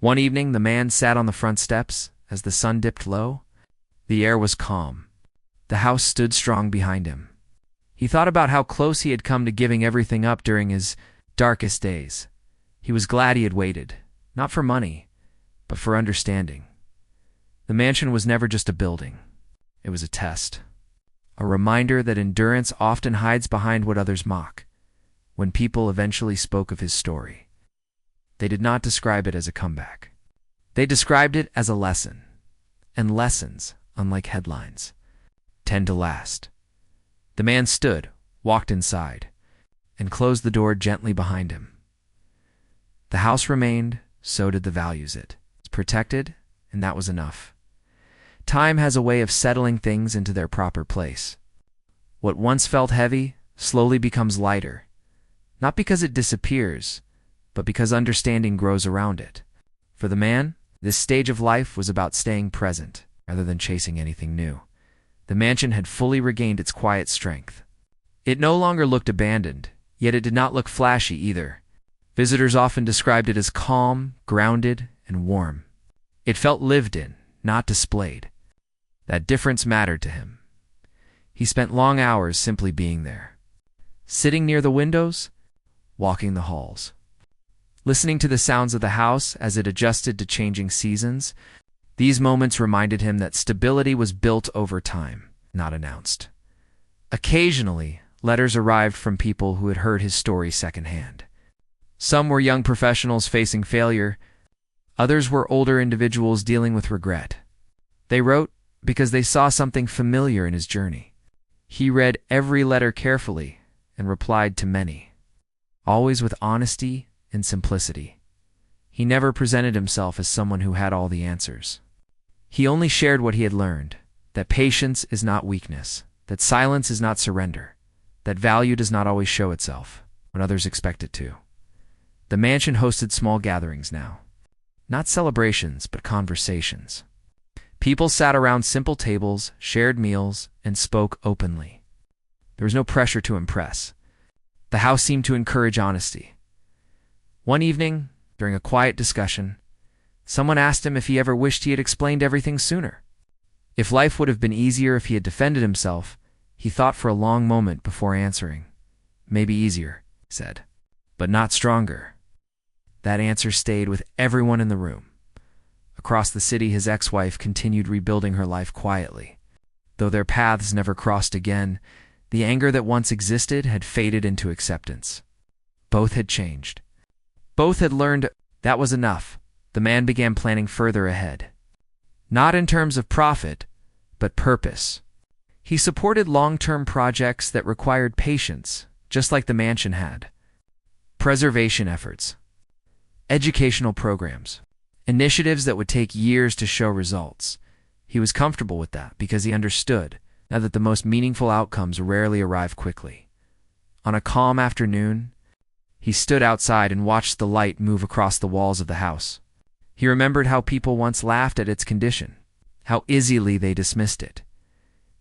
One evening, the man sat on the front steps as the sun dipped low. The air was calm. The house stood strong behind him. He thought about how close he had come to giving everything up during his darkest days. He was glad he had waited, not for money, but for understanding. The mansion was never just a building. It was a test. A reminder that endurance often hides behind what others mock. When people eventually spoke of his story, they did not describe it as a comeback. They described it as a lesson. And lessons, unlike headlines, tend to last. The man stood, walked inside, and closed the door gently behind him. The house remained, so did the values it. It's protected, and that was enough. Time has a way of settling things into their proper place. What once felt heavy slowly becomes lighter, not because it disappears, but because understanding grows around it. For the man, this stage of life was about staying present, rather than chasing anything new. The mansion had fully regained its quiet strength. It no longer looked abandoned, yet it did not look flashy either. Visitors often described it as calm, grounded, and warm. It felt lived in, not displayed. That difference mattered to him. He spent long hours simply being there, sitting near the windows, walking the halls, listening to the sounds of the house as it adjusted to changing seasons. These moments reminded him that stability was built over time, not announced. Occasionally, letters arrived from people who had heard his story secondhand. Some were young professionals facing failure. Others were older individuals dealing with regret. They wrote because they saw something familiar in his journey. He read every letter carefully and replied to many, always with honesty and simplicity. He never presented himself as someone who had all the answers. He only shared what he had learned, that patience is not weakness, that silence is not surrender, that value does not always show itself when others expect it to. The mansion hosted small gatherings now. Not celebrations, but conversations. People sat around simple tables, shared meals, and spoke openly. There was no pressure to impress. The house seemed to encourage honesty. One evening, during a quiet discussion, someone asked him if he ever wished he had explained everything sooner. If life would have been easier if he had defended himself, he thought for a long moment before answering. Maybe easier, he said, but not stronger. That answer stayed with everyone in the room. Across the city, his ex-wife continued rebuilding her life quietly. Though their paths never crossed again, the anger that once existed had faded into acceptance. Both had changed. Both had learned that was enough. The man began planning further ahead. Not in terms of profit, but purpose. He supported long-term projects that required patience, just like the mansion had. Preservation efforts, educational programs, initiatives that would take years to show results. He was comfortable with that because he understood now that the most meaningful outcomes rarely arrive quickly. On a calm afternoon, he stood outside and watched the light move across the walls of the house. He remembered how people once laughed at its condition, how easily they dismissed it.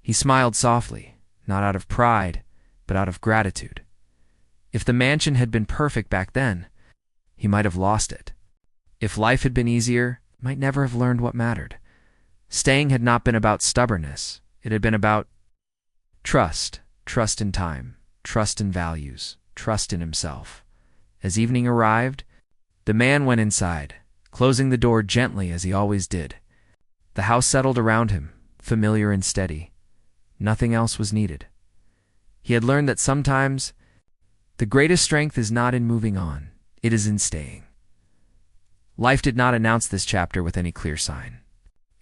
He smiled softly, not out of pride, but out of gratitude. If the mansion had been perfect back then, he might have lost it. If life had been easier, he might never have learned what mattered. Staying had not been about stubbornness. It had been about trust, trust in time, trust in values, trust in himself. As evening arrived, the man went inside, closing the door gently as he always did. The house settled around him, familiar and steady. Nothing else was needed. He had learned that sometimes the greatest strength is not in moving on, it is in staying. Life did not announce this chapter with any clear sign.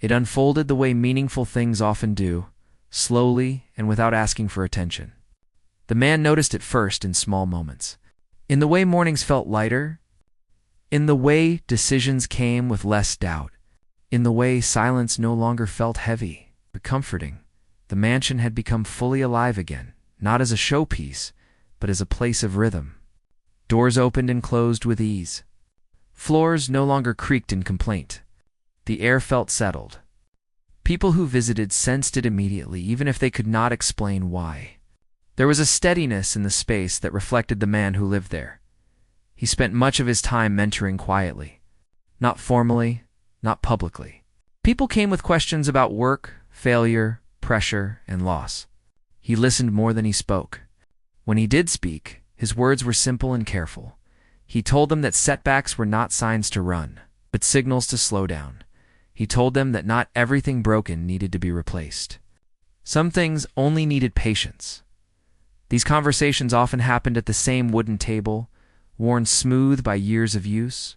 It unfolded the way meaningful things often do, slowly and without asking for attention. The man noticed it first in small moments. In the way mornings felt lighter, in the way decisions came with less doubt, in the way silence no longer felt heavy but comforting. The mansion had become fully alive again, not as a showpiece, but as a place of rhythm. Doors opened and closed with ease. Floors no longer creaked in complaint. The air felt settled. People who visited sensed it immediately, even if they could not explain why. There was a steadiness in the space that reflected the man who lived there. He spent much of his time mentoring quietly, not formally, not publicly. People came with questions about work, failure, pressure, and loss. He listened more than he spoke. When he did speak, his words were simple and careful. He told them that setbacks were not signs to run, but signals to slow down. He told them that not everything broken needed to be replaced. Some things only needed patience. These conversations often happened at the same wooden table, worn smooth by years of use.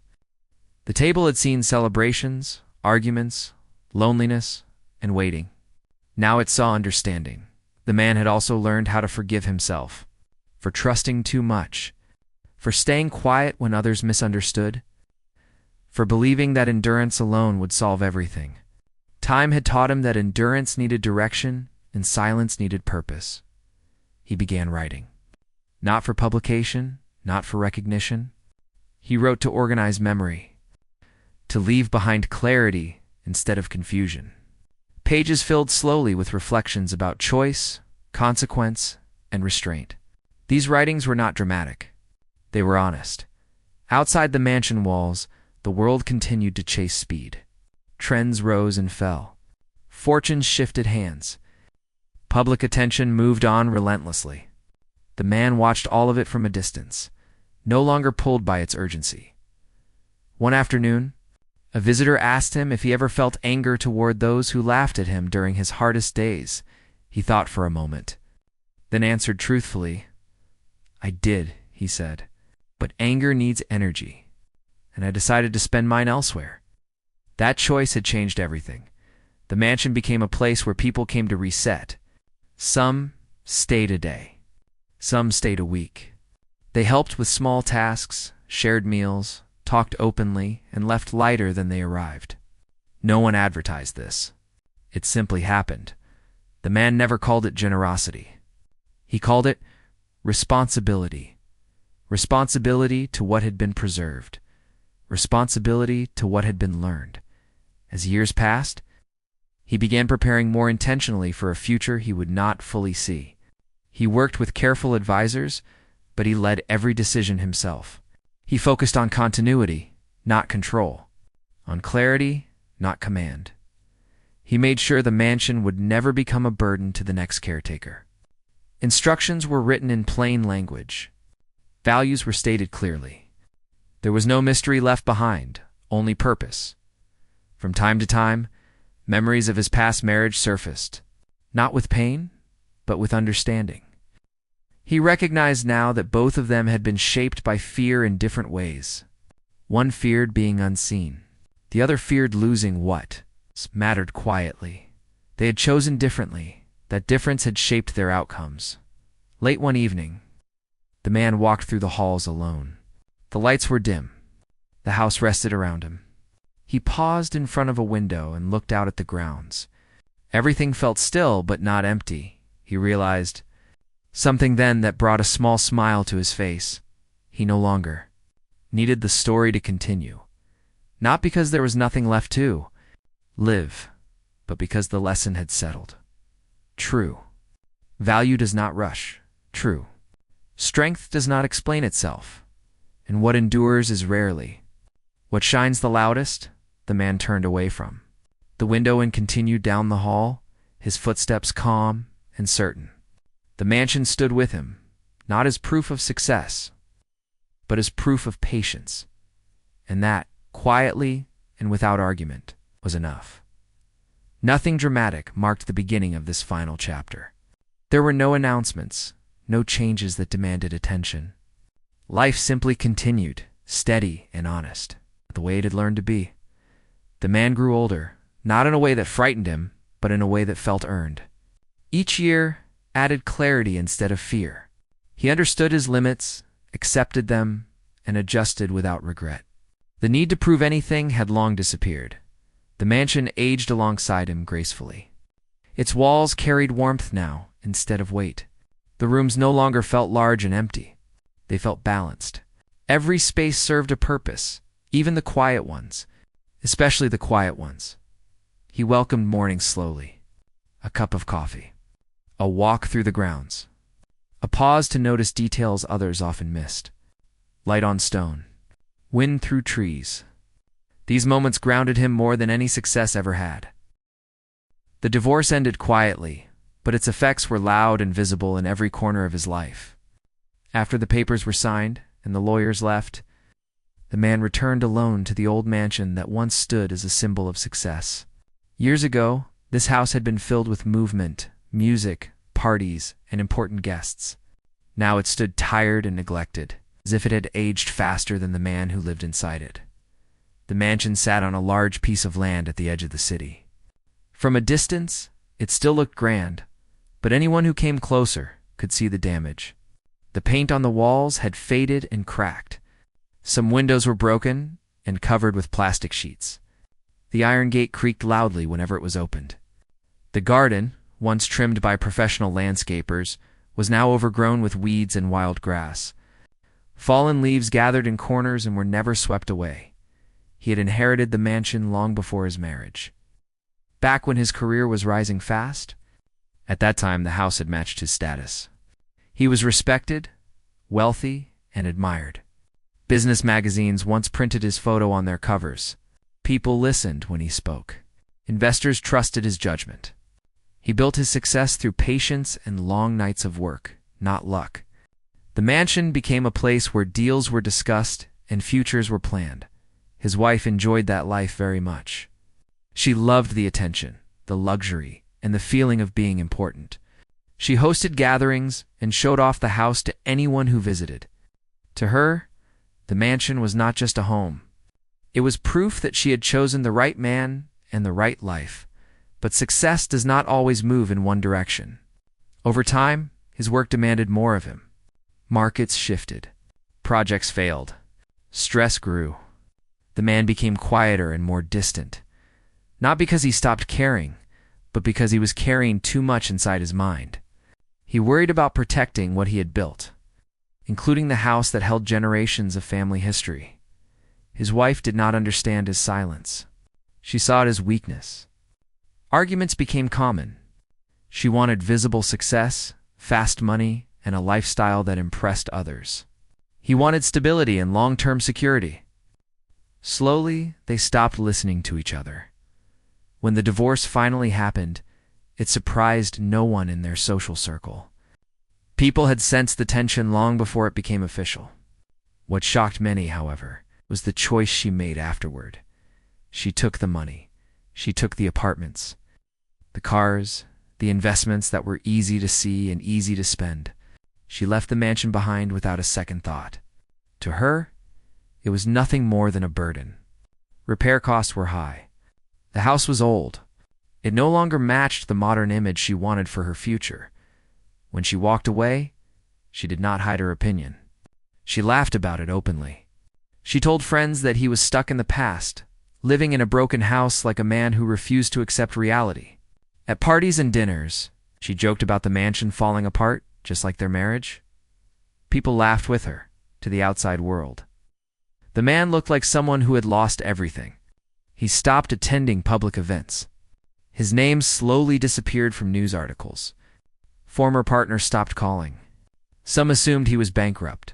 The table had seen celebrations, arguments, loneliness, and waiting. Now it saw understanding. The man had also learned how to forgive himself for trusting too much, for staying quiet when others misunderstood, for believing that endurance alone would solve everything. Time had taught him that endurance needed direction and silence needed purpose. He began writing. Not for publication, not for recognition. He wrote to organize memory, to leave behind clarity instead of confusion. Pages filled slowly with reflections about choice, consequence, and restraint. These writings were not dramatic. They were honest. Outside the mansion walls, the world continued to chase speed. Trends rose and fell. Fortunes shifted hands. Public attention moved on relentlessly. The man watched all of it from a distance, no longer pulled by its urgency. One afternoon, a visitor asked him if he ever felt anger toward those who laughed at him during his hardest days. He thought for a moment, then answered truthfully, "I did," he said, "but anger needs energy, and I decided to spend mine elsewhere." That choice had changed everything. The mansion became a place where people came to reset. Some stayed a day. Some stayed a week. They helped with small tasks, shared meals, talked openly, and left lighter than they arrived. No one advertised this. It simply happened. The man never called it generosity. He called it responsibility. Responsibility to what had been preserved. Responsibility to what had been learned. As years passed, he began preparing more intentionally for a future he would not fully see. He worked with careful advisors, but he led every decision himself. He focused on continuity, not control, on clarity, not command. He made sure the mansion would never become a burden to the next caretaker. Instructions were written in plain language. Values were stated clearly. There was no mystery left behind, only purpose. From time to time, memories of his past marriage surfaced, not with pain, but with understanding. He recognized now that both of them had been shaped by fear in different ways. One feared being unseen. The other feared losing what mattered quietly. They had chosen differently. That difference had shaped their outcomes. Late one evening, the man walked through the halls alone. The lights were dim. The house rested around him. He paused in front of a window and looked out at the grounds. Everything felt still but not empty. He realized something then that brought a small smile to his face. He no longer needed the story to continue. Not because there was nothing left to live, but because the lesson had settled. True. Value does not rush. True. Strength does not explain itself. And what endures is rarely. What shines the loudest, the man turned away from the window and continued down the hall, his footsteps calm and certain. The mansion stood with him, not as proof of success, but as proof of patience. And that, quietly and without argument, was enough. Nothing dramatic marked the beginning of this final chapter. There were no announcements, no changes that demanded attention. Life simply continued, steady and honest, the way it had learned to be. The man grew older, not in a way that frightened him, but in a way that felt earned. Each year added clarity instead of fear. He understood his limits, accepted them, and adjusted without regret. The need to prove anything had long disappeared. The mansion aged alongside him gracefully. Its walls carried warmth now instead of weight. The rooms no longer felt large and empty. They felt balanced. Every space served a purpose, even the quiet ones, especially the quiet ones. He welcomed mornings slowly. A cup of coffee. A walk through the grounds. A pause to notice details others often missed. Light on stone. Wind through trees. These moments grounded him more than any success ever had. The divorce ended quietly, but its effects were loud and visible in every corner of his life. After the papers were signed and the lawyers left, the man returned alone to the old mansion that once stood as a symbol of success. Years ago, this house had been filled with movement, music, parties, and important guests. Now it stood tired and neglected, as if it had aged faster than the man who lived inside it. The mansion sat on a large piece of land at the edge of the city. From a distance, it still looked grand, but anyone who came closer could see the damage. The paint on the walls had faded and cracked. Some windows were broken and covered with plastic sheets. The iron gate creaked loudly whenever it was opened. The garden, once trimmed by professional landscapers, was now overgrown with weeds and wild grass. Fallen leaves gathered in corners and were never swept away. He had inherited the mansion long before his marriage. Back when his career was rising fast, at that time the house had matched his status. He was respected, wealthy, and admired. Business magazines once printed his photo on their covers. People listened when he spoke. Investors trusted his judgment. He built his success through patience and long nights of work, not luck. The mansion became a place where deals were discussed and futures were planned. His wife enjoyed that life very much. She loved the attention, the luxury, and the feeling of being important. She hosted gatherings and showed off the house to anyone who visited. To her, the mansion was not just a home. It was proof that she had chosen the right man and the right life. But success does not always move in one direction. Over time, his work demanded more of him. Markets shifted. Projects failed. Stress grew. The man became quieter and more distant. Not because he stopped caring, but because he was carrying too much inside his mind. He worried about protecting what he had built, including the house that held generations of family history. His wife did not understand his silence. She saw it as weakness. Arguments became common. She wanted visible success, fast money, and a lifestyle that impressed others. He wanted stability and long-term security. Slowly, they stopped listening to each other. When the divorce finally happened, it surprised no one in their social circle. People had sensed the tension long before it became official. What shocked many, however, was the choice she made afterward. She took the money. She took the apartments, the cars, the investments that were easy to see and easy to spend. She left the mansion behind without a second thought. To her, it was nothing more than a burden. Repair costs were high. The house was old. It no longer matched the modern image she wanted for her future. When she walked away, she did not hide her opinion. She laughed about it openly. She told friends that he was stuck in the past, living in a broken house like a man who refused to accept reality. At parties and dinners, she joked about the mansion falling apart, just like their marriage. People laughed with her, to the outside world. The man looked like someone who had lost everything. He stopped attending public events. His name slowly disappeared from news articles. Former partners stopped calling. Some assumed he was bankrupt.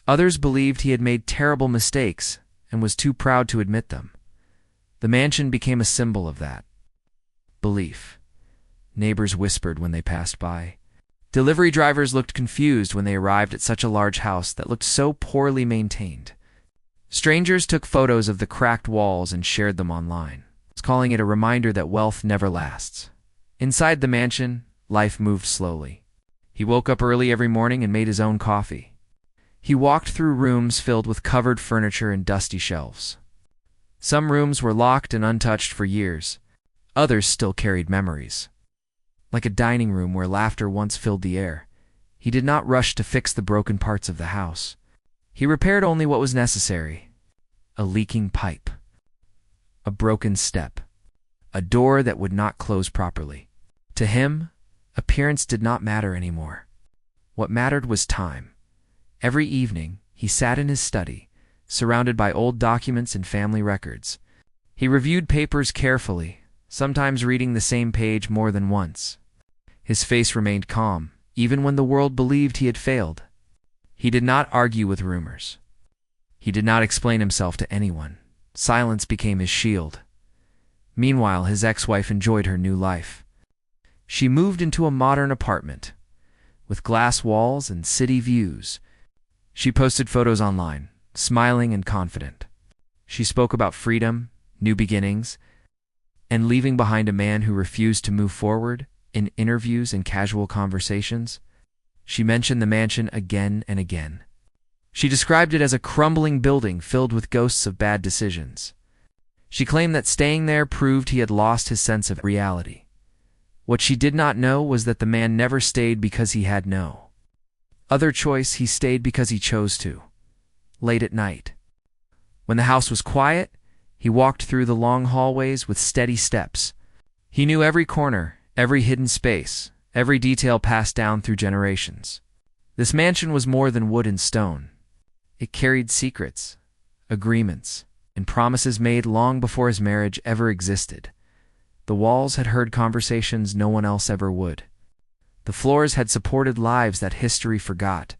Others believed he had made terrible mistakes and was too proud to admit them. The mansion became a symbol of that belief. Neighbors whispered when they passed by. Delivery drivers looked confused when they arrived at such a large house that looked so poorly maintained. Strangers took photos of the cracked walls and shared them online, calling it a reminder that wealth never lasts. Inside the mansion, life moved slowly. He woke up early every morning and made his own coffee. He walked through rooms filled with covered furniture and dusty shelves. Some rooms were locked and untouched for years. Others still carried memories. Like a dining room where laughter once filled the air, he did not rush to fix the broken parts of the house. He repaired only what was necessary: a leaking pipe, a broken step, a door that would not close properly. To him, appearance did not matter anymore. What mattered was time. Every evening, he sat in his study, surrounded by old documents and family records. He reviewed papers carefully, sometimes reading the same page more than once. His face remained calm, even when the world believed he had failed. He did not argue with rumors. He did not explain himself to anyone. Silence became his shield. Meanwhile, his ex-wife enjoyed her new life. She moved into a modern apartment with glass walls and city views. She posted photos online, smiling and confident. She spoke about freedom, new beginnings, and leaving behind a man who refused to move forward. In interviews and casual conversations, she mentioned the mansion again and again. She described it as a crumbling building filled with ghosts of bad decisions. She claimed that staying there proved he had lost his sense of reality. What she did not know was that the man never stayed because he had no other choice. He stayed because he chose to. Late at night, when the house was quiet, he walked through the long hallways with steady steps. He knew every corner, every hidden space, every detail passed down through generations. This mansion was more than wood and stone. It carried secrets, agreements, and promises made long before his marriage ever existed. The walls had heard conversations no one else ever would. The floors had supported lives that history forgot.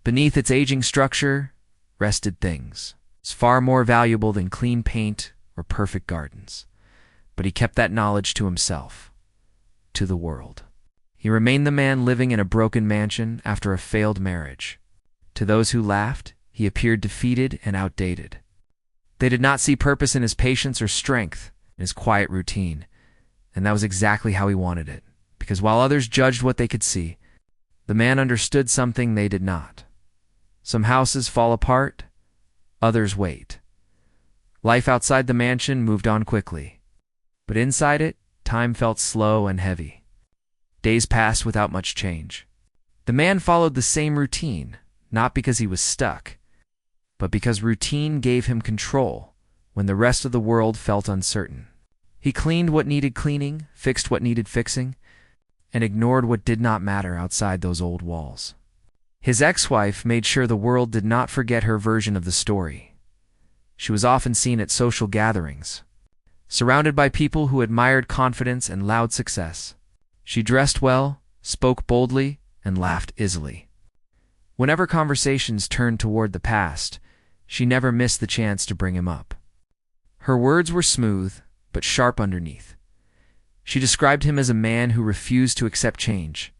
Beneath its aging structure rested things far more valuable than clean paint or perfect gardens. But he kept that knowledge to himself, to the world. He remained the man living in a broken mansion after a failed marriage. To those who laughed, he appeared defeated and outdated. They did not see purpose in his patience or strength, in his quiet routine. And that was exactly how he wanted it, because while others judged what they could see, the man understood something they did not. Some houses fall apart, others wait. Life outside the mansion moved on quickly, but inside it, time felt slow and heavy. Days passed without much change. The man followed the same routine, not because he was stuck, but because routine gave him control when the rest of the world felt uncertain. He cleaned what needed cleaning, fixed what needed fixing, and ignored what did not matter outside those old walls. His ex-wife made sure the world did not forget her version of the story. She was often seen at social gatherings, surrounded by people who admired confidence and loud success. She dressed well, spoke boldly, and laughed easily. Whenever conversations turned toward the past, she never missed the chance to bring him up. Her words were smooth, but sharp underneath. She described him as a man who refused to accept change,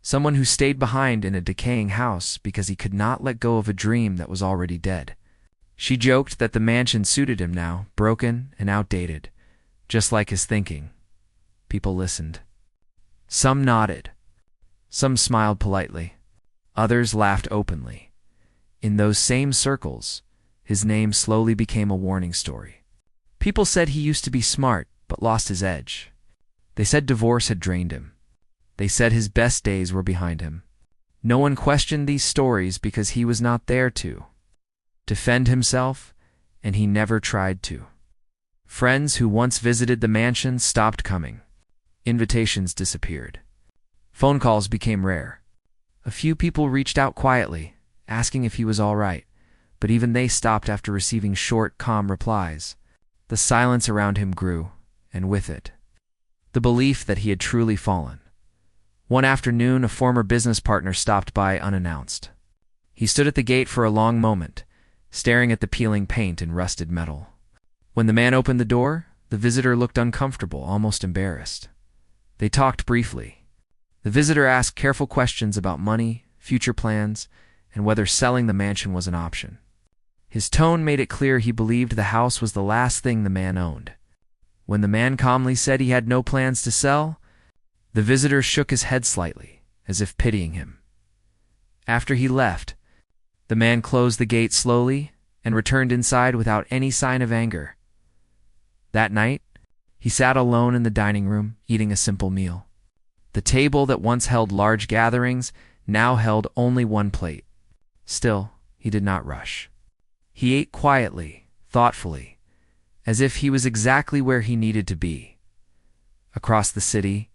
someone who stayed behind in a decaying house because he could not let go of a dream that was already dead. She joked that the mansion suited him now, broken and outdated, just like his thinking. People listened. Some nodded. Some smiled politely. Others laughed openly. In those same circles, his name slowly became a warning story. People said he used to be smart, but lost his edge. They said divorce had drained him. They said his best days were behind him. No one questioned these stories because he was not there to defend himself, and he never tried to. Friends who once visited the mansion stopped coming. Invitations disappeared. Phone calls became rare. A few people reached out quietly, asking if he was all right, but even they stopped after receiving short, calm replies. The silence around him grew, and with it, the belief that he had truly fallen. One afternoon, a former business partner stopped by unannounced. He stood at the gate for a long moment, staring at the peeling paint and rusted metal. When the man opened the door, the visitor looked uncomfortable, almost embarrassed. They talked briefly. The visitor asked careful questions about money, future plans, and whether selling the mansion was an option. His tone made it clear he believed the house was the last thing the man owned. When the man calmly said he had no plans to sell, the visitor shook his head slightly, as if pitying him. After he left, the man closed the gate slowly and returned inside without any sign of anger. That night, he sat alone in the dining room, eating a simple meal. The table that once held large gatherings now held only one plate. Still, he did not rush. He ate quietly, thoughtfully, as if he was exactly where he needed to be. Across the city,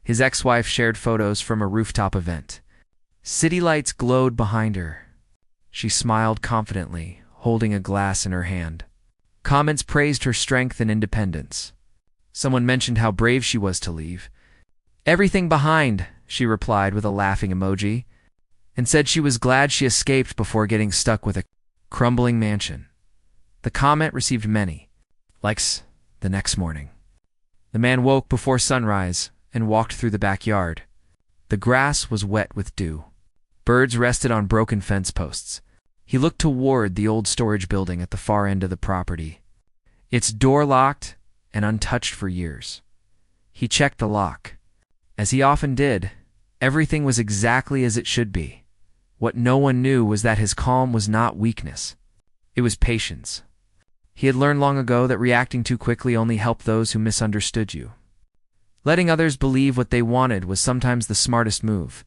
his ex-wife shared photos from a rooftop event. City lights glowed behind her. She smiled confidently, holding a glass in her hand. Comments praised her strength and independence. Someone mentioned how brave she was to leave. "Everything behind," she replied with a laughing emoji, and said she was glad she escaped before getting stuck with a crumbling mansion. The comment received many likes the next morning. The man woke before sunrise and walked through the backyard. The grass was wet with dew. Birds rested on broken fence posts. He looked toward the old storage building at the far end of the property. Its door locked and untouched for years. He checked the lock. As he often did, everything was exactly as it should be. What no one knew was that his calm was not weakness. It was patience. He had learned long ago that reacting too quickly only helped those who misunderstood you. Letting others believe what they wanted was sometimes the smartest move.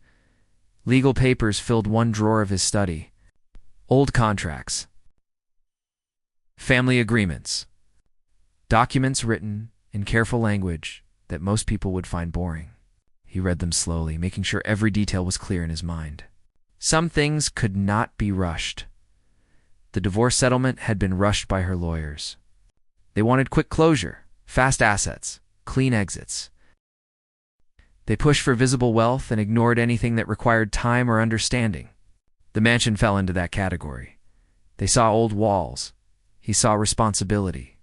Legal papers filled one drawer of his study. Old contracts. Family agreements. Documents written in careful language that most people would find boring. He read them slowly, making sure every detail was clear in his mind. Some things could not be rushed. The divorce settlement had been rushed by her lawyers. They wanted quick closure, fast assets, clean exits. They pushed for visible wealth and ignored anything that required time or understanding. The mansion fell into that category. They saw old walls. He saw responsibility.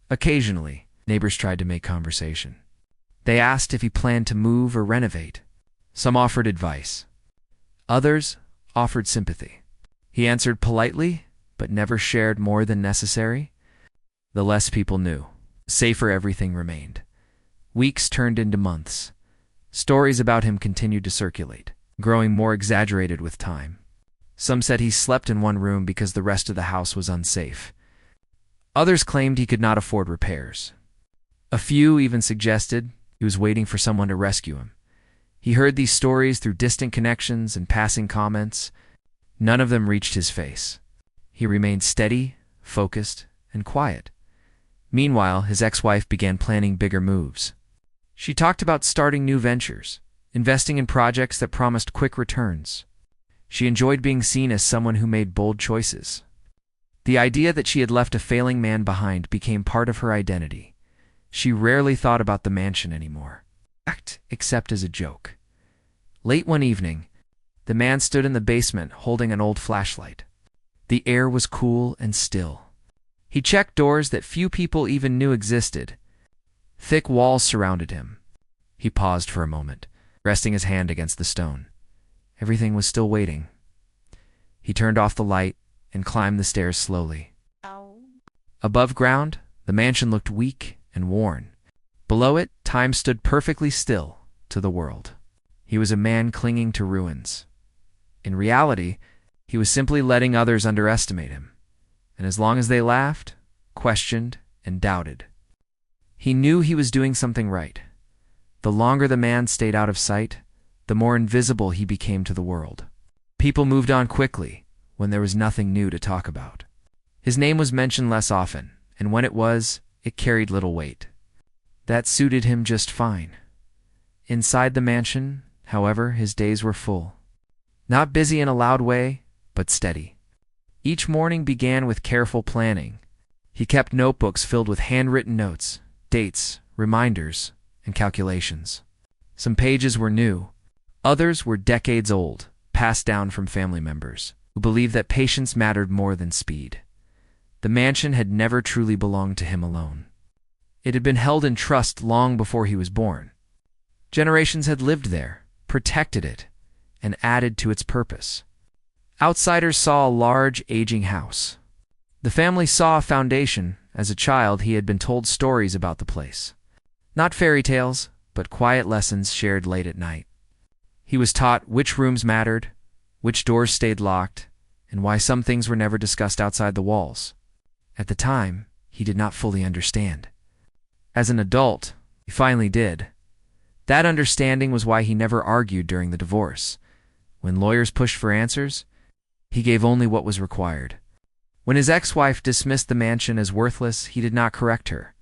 Occasionally, neighbors tried to make conversation. They asked if he planned to move or renovate. Some offered advice. Others offered sympathy. He answered politely, but never shared more than necessary. The less people knew, the safer everything remained. Weeks turned into months. Stories about him continued to circulate, growing more exaggerated with time. Some said he slept in one room because the rest of the house was unsafe. Others claimed he could not afford repairs. A few even suggested he was waiting for someone to rescue him. He heard these stories through distant connections and passing comments. None of them reached his face. He remained steady, focused, and quiet. Meanwhile, his ex-wife began planning bigger moves. She talked about starting new ventures, investing in projects that promised quick returns. She enjoyed being seen as someone who made bold choices. The idea that she had left a failing man behind became part of her identity. She rarely thought about the mansion anymore, except as a joke. Late one evening, the man stood in the basement holding an old flashlight. The air was cool and still. He checked doors that few people even knew existed. Thick walls surrounded him. He paused for a moment, resting his hand against the stone. Everything was still waiting. He turned off the light and climbed the stairs slowly. Above ground, the mansion looked weak and worn. Below it, time stood perfectly still to the world. He was a man clinging to ruins. In reality, he was simply letting others underestimate him. And as long as they laughed, questioned, and doubted, he knew he was doing something right. The longer the man stayed out of sight, the more invisible he became to the world. People moved on quickly when there was nothing new to talk about. His name was mentioned less often, and when it was, it carried little weight. That suited him just fine. Inside the mansion, however, his days were full. Not busy in a loud way, but steady. Each morning began with careful planning. He kept notebooks filled with handwritten notes, dates, reminders, and calculations. Some pages were new. Others were decades old, passed down from family members, who believed that patience mattered more than speed. The mansion had never truly belonged to him alone. It had been held in trust long before he was born. Generations had lived there, protected it, and added to its purpose. Outsiders saw a large, aging house. The family saw a foundation. As a child, he had been told stories about the place. Not fairy tales, but quiet lessons shared late at night. He was taught which rooms mattered, which doors stayed locked, and why some things were never discussed outside the walls. At the time, he did not fully understand. As an adult, he finally did. That understanding was why he never argued during the divorce. When lawyers pushed for answers, he gave only what was required. When his ex-wife dismissed the mansion as worthless, he did not correct her.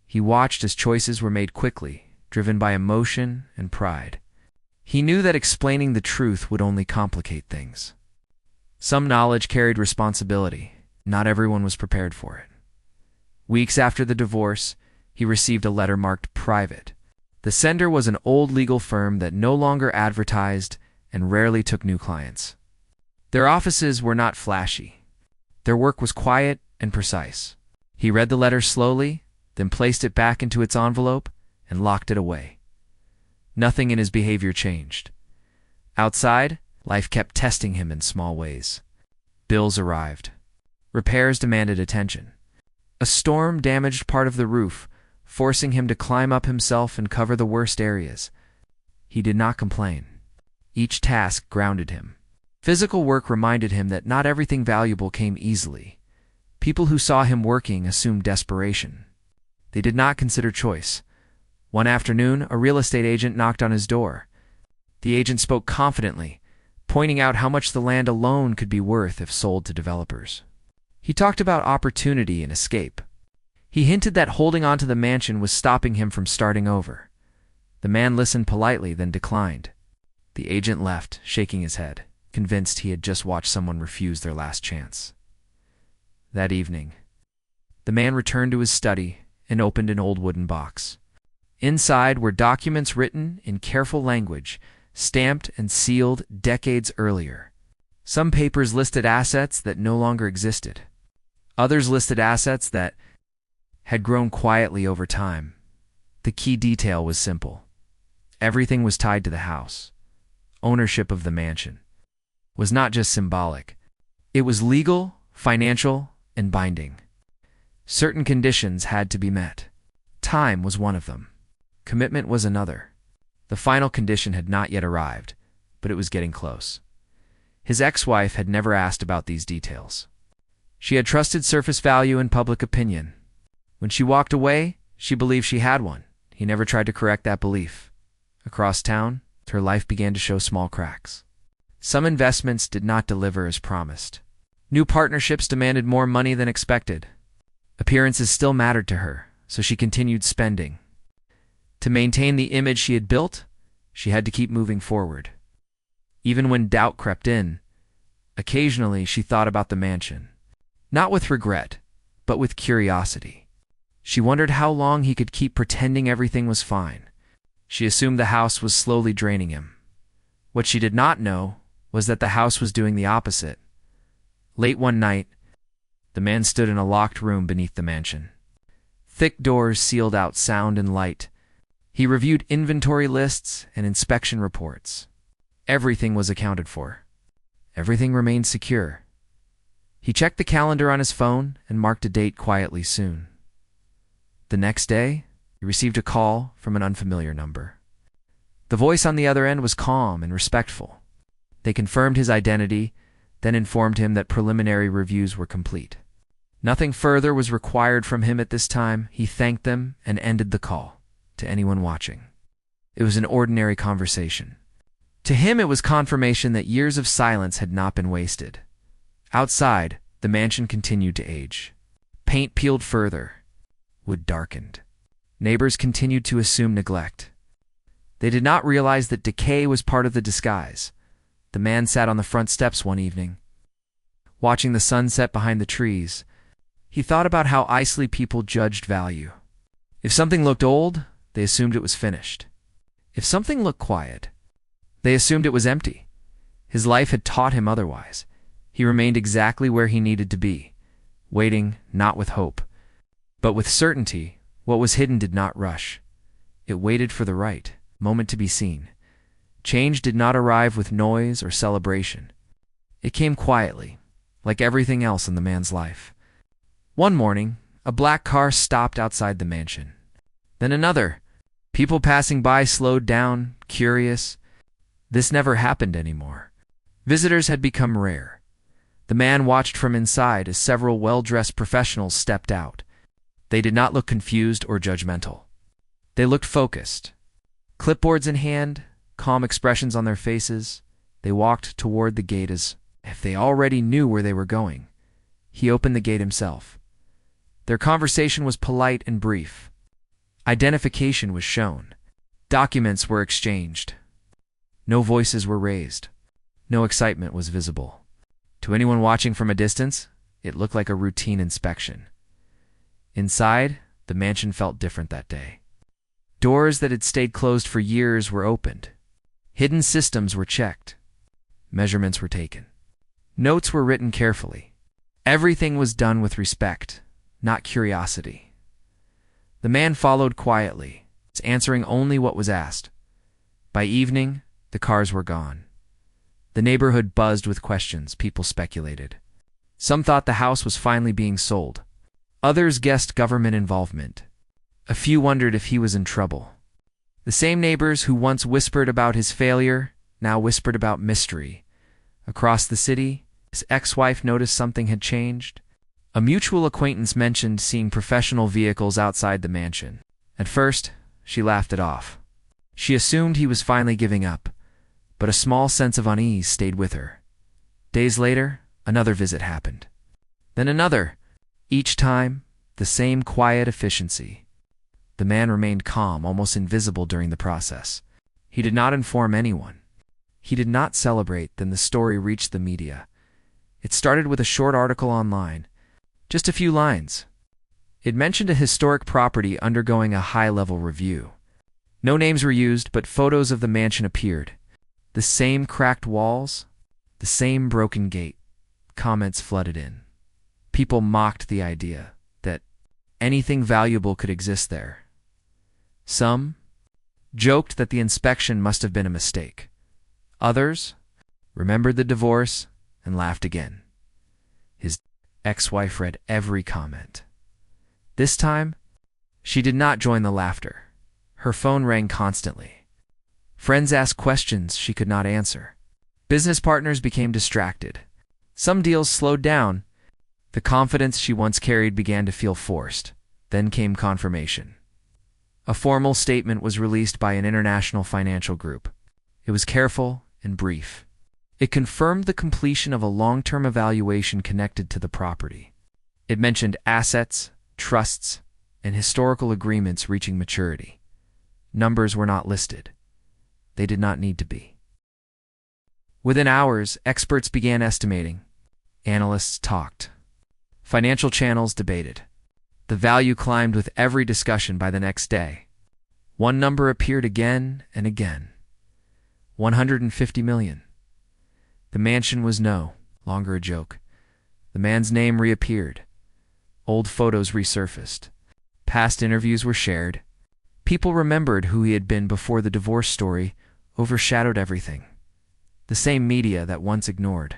He watched as choices were made quickly, driven by emotion and pride. He knew that explaining the truth would only complicate things. Some knowledge carried responsibility. Not everyone was prepared for it. Weeks after the divorce, he received a letter marked private. The sender was an old legal firm that no longer advertised and rarely took new clients. Their offices were not flashy. Their work was quiet and precise. He read the letter slowly, then placed it back into its envelope and locked it away. Nothing in his behavior changed. Outside, life kept testing him in small ways. Bills arrived. Repairs demanded attention. A storm damaged part of the roof, forcing him to climb up himself and cover the worst areas. He did not complain. Each task grounded him. Physical work reminded him that not everything valuable came easily. People who saw him working assumed desperation. They did not consider choice. One afternoon, a real estate agent knocked on his door. The agent spoke confidently, pointing out how much the land alone could be worth if sold to developers. He talked about opportunity and escape. He hinted that holding on to the mansion was stopping him from starting over. The man listened politely, then declined. The agent left, shaking his head, convinced he had just watched someone refuse their last chance. That evening, the man returned to his study and opened an old wooden box. Inside were documents written in careful language, stamped and sealed decades earlier. Some papers listed assets that no longer existed. Others listed assets that had grown quietly over time. The key detail was simple. Everything was tied to the house. Ownership of the mansion was not just symbolic. It was legal, financial, and binding. Certain conditions had to be met. Time was one of them. Commitment was another. The final condition had not yet arrived, but it was getting close. His ex-wife had never asked about these details. She had trusted surface value and public opinion. When she walked away, she believed she had one. He never tried to correct that belief. Across town, her life began to show small cracks. Some investments did not deliver as promised. New partnerships demanded more money than expected. Appearances still mattered to her, so she continued spending. To maintain the image she had built, she had to keep moving forward. Even when doubt crept in, occasionally she thought about the mansion. Not with regret, but with curiosity. She wondered how long he could keep pretending everything was fine. She assumed the house was slowly draining him. What she did not know was that the house was doing the opposite. Late one night, the man stood in a locked room beneath the mansion. Thick doors sealed out sound and light. He reviewed inventory lists and inspection reports. Everything was accounted for. Everything remained secure. He checked the calendar on his phone and marked a date quietly soon. The next day, he received a call from an unfamiliar number. The voice on the other end was calm and respectful. They confirmed his identity, then informed him that preliminary reviews were complete. Nothing further was required from him at this time. He thanked them and ended the call. To anyone watching, it was an ordinary conversation. To him, it was confirmation that years of silence had not been wasted. Outside, the mansion continued to age. Paint peeled further. Wood darkened. Neighbors continued to assume neglect. They did not realize that decay was part of the disguise. The man sat on the front steps one evening, watching the sunset behind the trees. He thought about how icily people judged value. If something looked old, they assumed it was finished. If something looked quiet, they assumed it was empty. His life had taught him otherwise. He remained exactly where he needed to be, waiting not with hope, but with certainty. What was hidden did not rush. It waited for the right moment to be seen. Change did not arrive with noise or celebration. It came quietly, like everything else in the man's life. One morning, a black car stopped outside the mansion. Then another. People passing by slowed down, curious. This never happened anymore. Visitors had become rare. The man watched from inside as several well-dressed professionals stepped out. They did not look confused or judgmental. They looked focused. Clipboards in hand, calm expressions on their faces. They walked toward the gate as if they already knew where they were going. He opened the gate himself. Their conversation was polite and brief. Identification was shown. Documents were exchanged. No voices were raised. No excitement was visible. To anyone watching from a distance, it looked like a routine inspection. Inside, the mansion felt different that day. Doors that had stayed closed for years were opened. Hidden systems were checked. Measurements were taken. Notes were written carefully. Everything was done with respect, not curiosity. The man followed quietly, answering only what was asked. By evening, the cars were gone. The neighborhood buzzed with questions. People speculated. Some thought the house was finally being sold. Others guessed government involvement. A few wondered if he was in trouble. The same neighbors who once whispered about his failure now whispered about mystery. Across the city, his ex-wife noticed something had changed. A mutual acquaintance mentioned seeing professional vehicles outside the mansion. At first, she laughed it off. She assumed he was finally giving up, but a small sense of unease stayed with her. Days later, another visit happened. Then another. Each time, the same quiet efficiency. The man remained calm, almost invisible during the process. He did not inform anyone. He did not celebrate. Then the story reached the media. It started with a short article online. Just a few lines. It mentioned a historic property undergoing a high-level review. No names were used, but photos of the mansion appeared. The same cracked walls, the same broken gate. Comments flooded in. People mocked the idea that anything valuable could exist there. Some joked that the inspection must have been a mistake. Others remembered the divorce and laughed again. His ex-wife read every comment. This time, she did not join the laughter. Her phone rang constantly. Friends asked questions she could not answer. Business partners became distracted. Some deals slowed down. The confidence she once carried began to feel forced. Then came confirmation. A formal statement was released by an international financial group. It was careful and brief. It confirmed the completion of a long-term evaluation connected to the property. It mentioned assets, trusts, and historical agreements reaching maturity. Numbers were not listed. They did not need to be. Within hours, experts began estimating. Analysts talked. Financial channels debated. The value climbed with every discussion. By the next day, one number appeared again and again. 150 million. The mansion was no longer a joke. The man's name reappeared. Old photos resurfaced. Past interviews were shared. People remembered who he had been before the divorce story overshadowed everything. The same media that once ignored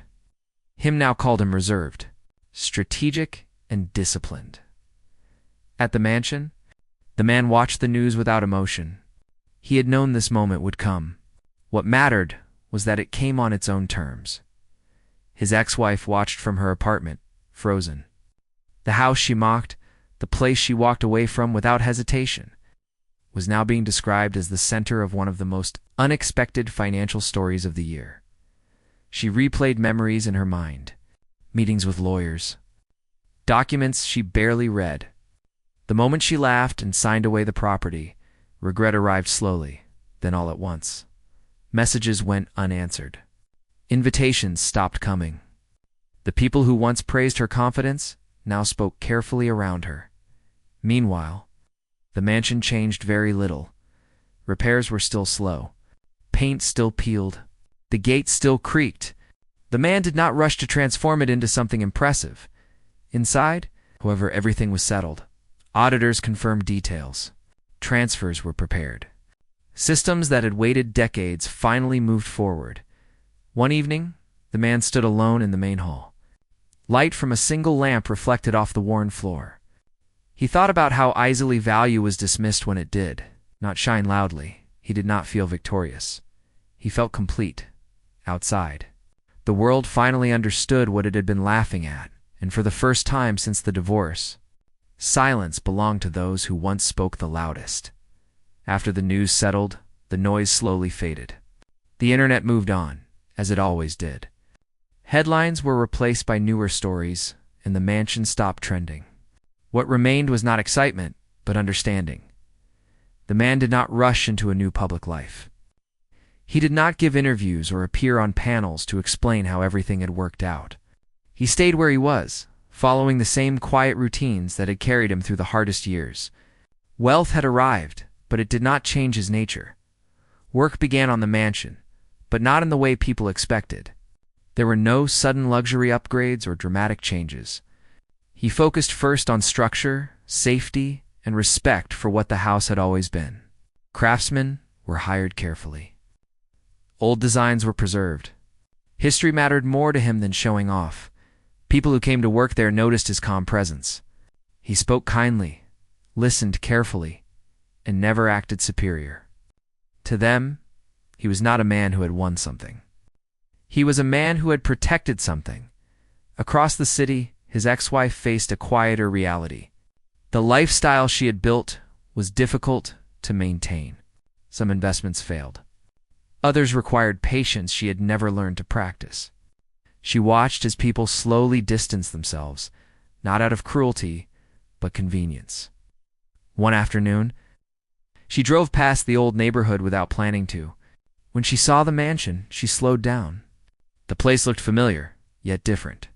him now called him reserved, strategic, and disciplined. At the mansion, the man watched the news without emotion. He had known this moment would come. What mattered was that it came on its own terms. His ex-wife watched from her apartment, frozen. The house she mocked, the place she walked away from without hesitation, was now being described as the center of one of the most unexpected financial stories of the year. She replayed memories in her mind, meetings with lawyers, documents she barely read. The moment she laughed and signed away the property, regret arrived slowly, then all at once. Messages went unanswered. Invitations stopped coming. The people who once praised her confidence now spoke carefully around her. Meanwhile, the mansion changed very little. Repairs were still slow. Paint still peeled. The gate still creaked. The man did not rush to transform it into something impressive. Inside, however, everything was settled. Auditors confirmed details. Transfers were prepared. Systems that had waited decades finally moved forward. One evening, the man stood alone in the main hall. Light from a single lamp reflected off the worn floor. He thought about how easily value was dismissed when it did not shine loudly. He did not feel victorious. He felt complete. Outside, the world finally understood what it had been laughing at, and for the first time since the divorce, silence belonged to those who once spoke the loudest. After the news settled, the noise slowly faded. The internet moved on, as it always did. Headlines were replaced by newer stories, and the mansion stopped trending. What remained was not excitement, but understanding. The man did not rush into a new public life. He did not give interviews or appear on panels to explain how everything had worked out. He stayed where he was, following the same quiet routines that had carried him through the hardest years. Wealth had arrived, but it did not change his nature. Work began on the mansion, but not in the way people expected. There were no sudden luxury upgrades or dramatic changes. He focused first on structure, safety, and respect for what the house had always been. Craftsmen were hired carefully. Old designs were preserved. History mattered more to him than showing off. People who came to work there noticed his calm presence. He spoke kindly, listened carefully, and never acted superior. To them, he was not a man who had won something. He was a man who had protected something. Across the city, his ex-wife faced a quieter reality. The lifestyle she had built was difficult to maintain. Some investments failed. Others required patience she had never learned to practice. She watched as people slowly distanced themselves, not out of cruelty, but convenience. One afternoon, she drove past the old neighborhood without planning to. When she saw the mansion, she slowed down. The place looked familiar, yet different.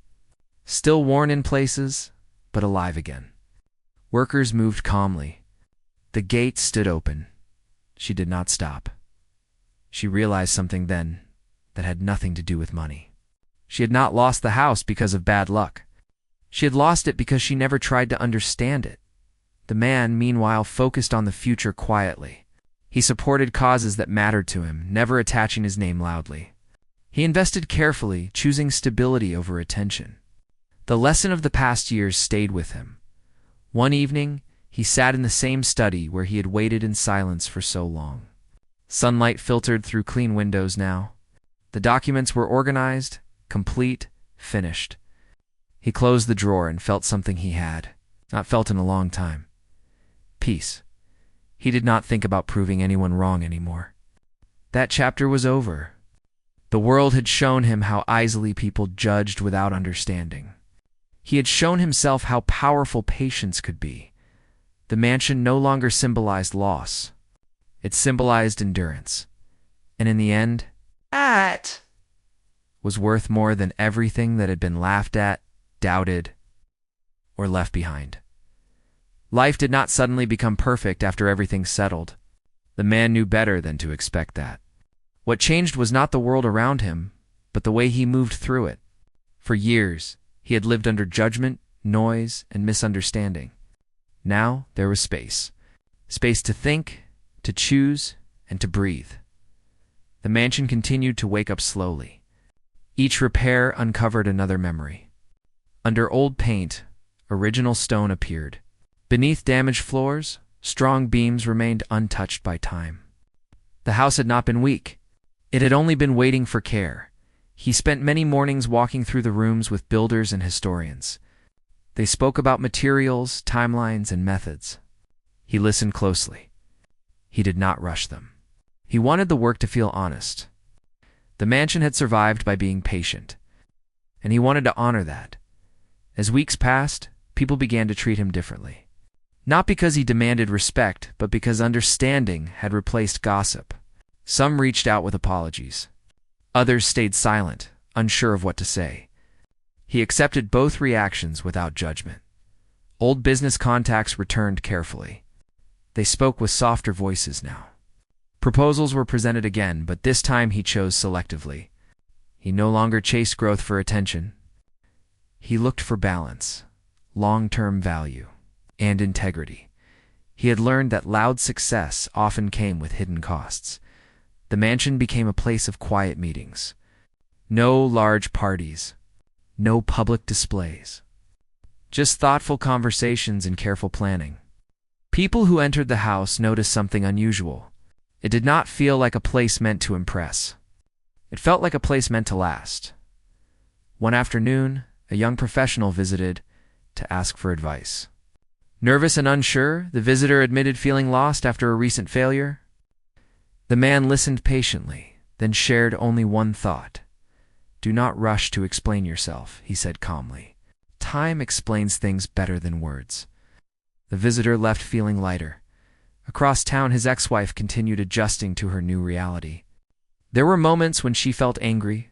Still worn in places, but alive again. Workers moved calmly. The gate stood open. She did not stop. She realized something then that had nothing to do with money. She had not lost the house because of bad luck. She had lost it because she never tried to understand it. The man, meanwhile, focused on the future quietly. He supported causes that mattered to him, never attaching his name loudly. He invested carefully, choosing stability over attention. The lesson of the past years stayed with him. One evening, he sat in the same study where he had waited in silence for so long. Sunlight filtered through clean windows now. The documents were organized, complete, finished. He closed the drawer and felt something he had not felt in a long time. Peace. He did not think about proving anyone wrong anymore. That chapter was over. The world had shown him how easily people judged without understanding. He had shown himself how powerful patience could be. The mansion no longer symbolized loss. It symbolized endurance. And in the end, that was worth more than everything that had been laughed at, doubted, or left behind. Life did not suddenly become perfect after everything settled. The man knew better than to expect that. What changed was not the world around him, but the way he moved through it. For years, he had lived under judgment, noise, and misunderstanding. Now there was space. Space to think, to choose, and to breathe. The mansion continued to wake up slowly. Each repair uncovered another memory. Under old paint, original stone appeared. Beneath damaged floors, strong beams remained untouched by time. The house had not been weak. It had only been waiting for care. He spent many mornings walking through the rooms with builders and historians. They spoke about materials, timelines, and methods. He listened closely. He did not rush them. He wanted the work to feel honest. The mansion had survived by being patient, and he wanted to honor that. As weeks passed, people began to treat him differently. Not because he demanded respect, but because understanding had replaced gossip. Some reached out with apologies. Others stayed silent, unsure of what to say. He accepted both reactions without judgment. Old business contacts returned carefully. They spoke with softer voices now. Proposals were presented again, but this time he chose selectively. He no longer chased growth for attention. He looked for balance, long-term value, and integrity. He had learned that loud success often came with hidden costs. The mansion became a place of quiet meetings. No large parties, no public displays. Just thoughtful conversations and careful planning. People who entered the house noticed something unusual. It did not feel like a place meant to impress. It felt like a place meant to last. One afternoon, a young professional visited to ask for advice. Nervous and unsure, the visitor admitted feeling lost after a recent failure. The man listened patiently, then shared only one thought. "Do not rush to explain yourself," he said calmly. "Time explains things better than words." The visitor left feeling lighter. Across town, his ex-wife continued adjusting to her new reality. There were moments when she felt angry,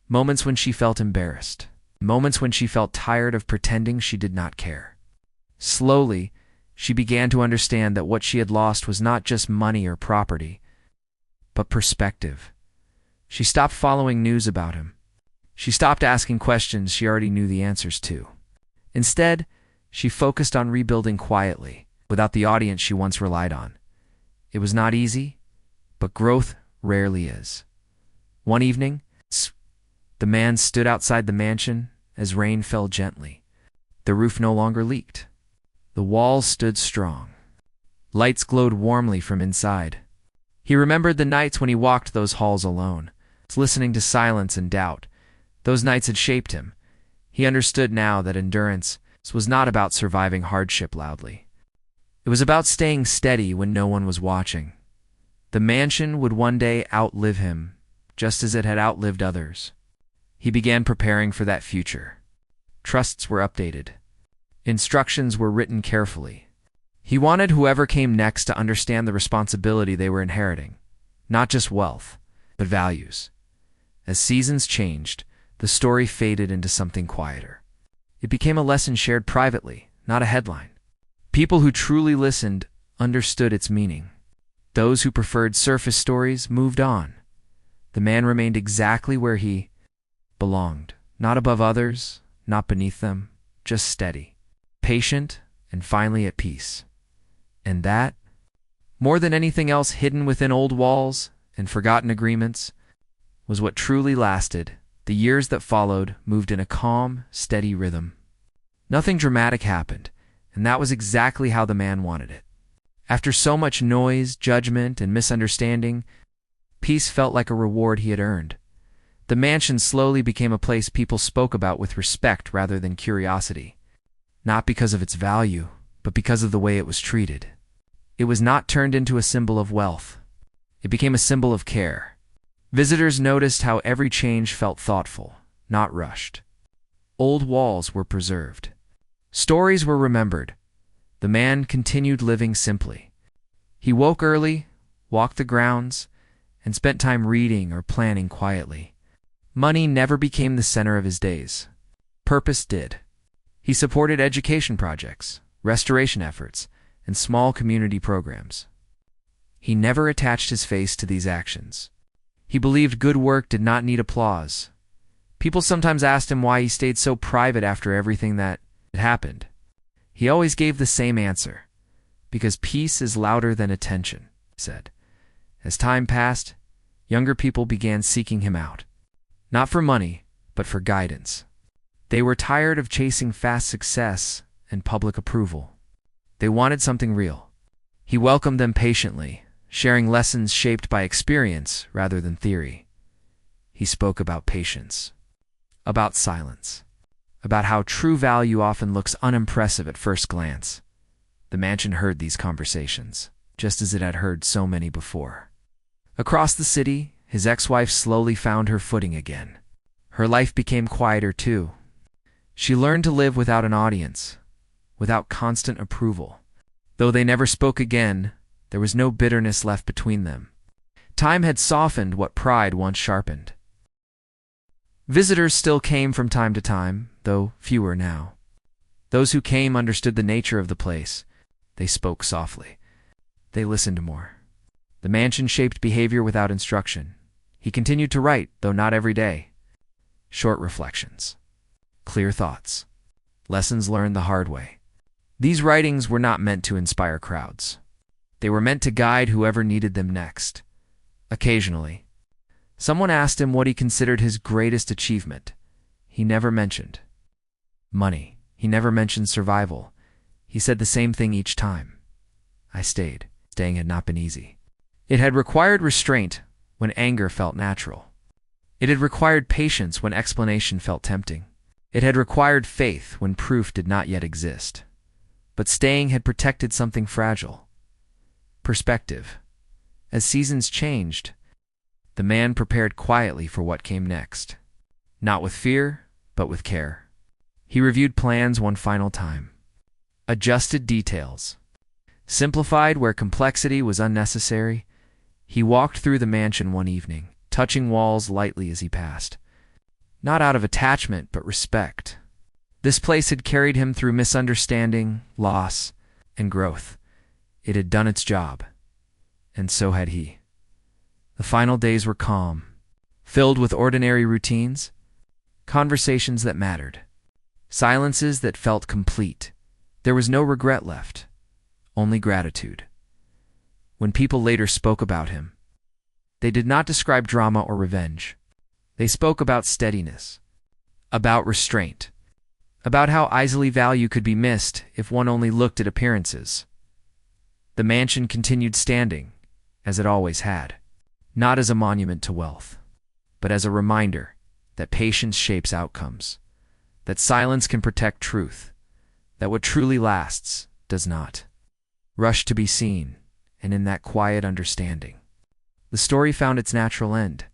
moments when she felt embarrassed, moments when she felt tired of pretending she did not care. Slowly, she began to understand that what she had lost was not just money or property, but perspective. She stopped following news about him. She stopped asking questions she already knew the answers to. Instead, she focused on rebuilding quietly, without the audience she once relied on. It was not easy, but growth rarely is. One evening, the man stood outside the mansion as rain fell gently. The roof no longer leaked. The walls stood strong. Lights glowed warmly from inside. He remembered the nights when he walked those halls alone, listening to silence and doubt. Those nights had shaped him. He understood now that endurance was not about surviving hardship loudly. It was about staying steady when no one was watching. The mansion would one day outlive him, just as it had outlived others. He began preparing for that future. Trusts were updated. Instructions were written carefully. He wanted whoever came next to understand the responsibility they were inheriting, not just wealth, but values. As seasons changed, the story faded into something quieter. It became a lesson shared privately, not a headline. People who truly listened understood its meaning. Those who preferred surface stories moved on. The man remained exactly where he belonged, not above others, not beneath them, just steady, patient, and finally at peace. And that, more than anything else hidden within old walls and forgotten agreements, was what truly lasted. The years that followed moved in a calm, steady rhythm. Nothing dramatic happened, and that was exactly how the man wanted it. After so much noise, judgment, and misunderstanding, peace felt like a reward he had earned. The mansion slowly became a place people spoke about with respect rather than curiosity. Not because of its value, but because of the way it was treated. It was not turned into a symbol of wealth. It became a symbol of care. Visitors noticed how every change felt thoughtful, not rushed. Old walls were preserved. Stories were remembered. The man continued living simply. He woke early, walked the grounds, and spent time reading or planning quietly. Money never became the center of his days. Purpose did. He supported education projects, restoration efforts, and small community programs. He never attached his face to these actions. He believed good work did not need applause. People sometimes asked him why he stayed so private after everything that had happened. He always gave the same answer. Because peace is louder than attention, he said. As time passed, younger people began seeking him out. Not for money, but for guidance. They were tired of chasing fast success and public approval. They wanted something real. He welcomed them patiently, sharing lessons shaped by experience rather than theory. He spoke about patience, about silence, about how true value often looks unimpressive at first glance. The mansion heard these conversations, just as it had heard so many before. Across the city, his ex-wife slowly found her footing again. Her life became quieter too. She learned to live without an audience, without constant approval. Though they never spoke again, there was no bitterness left between them. Time had softened what pride once sharpened. Visitors still came from time to time, though fewer now. Those who came understood the nature of the place. They spoke softly. They listened more. The mansion shaped behavior without instruction. He continued to write, though not every day. Short reflections. Clear thoughts. Lessons learned the hard way. These writings were not meant to inspire crowds. They were meant to guide whoever needed them next. Occasionally, someone asked him what he considered his greatest achievement. He never mentioned money. He never mentioned survival. He said the same thing each time. I stayed. Staying had not been easy. It had required restraint when anger felt natural. It had required patience when explanation felt tempting. It had required faith when proof did not yet exist. But staying had protected something fragile. Perspective. As seasons changed, the man prepared quietly for what came next. Not with fear, but with care. He reviewed plans one final time. Adjusted details. Simplified where complexity was unnecessary. He walked through the mansion one evening, touching walls lightly as he passed. Not out of attachment, but respect. This place had carried him through misunderstanding, loss, and growth. It had done its job. And so had he. The final days were calm, filled with ordinary routines. conversations that mattered, silences that felt complete. There was no regret left, only gratitude. When people later spoke about him, they did not describe drama or revenge. They spoke about steadiness, about restraint, about how easily value could be missed if one only looked at appearances. The mansion continued standing, as it always had, not as a monument to wealth, but as a reminder that patience shapes outcomes, that silence can protect truth, that what truly lasts does not rush to be seen, and in that quiet understanding, the story found its natural end.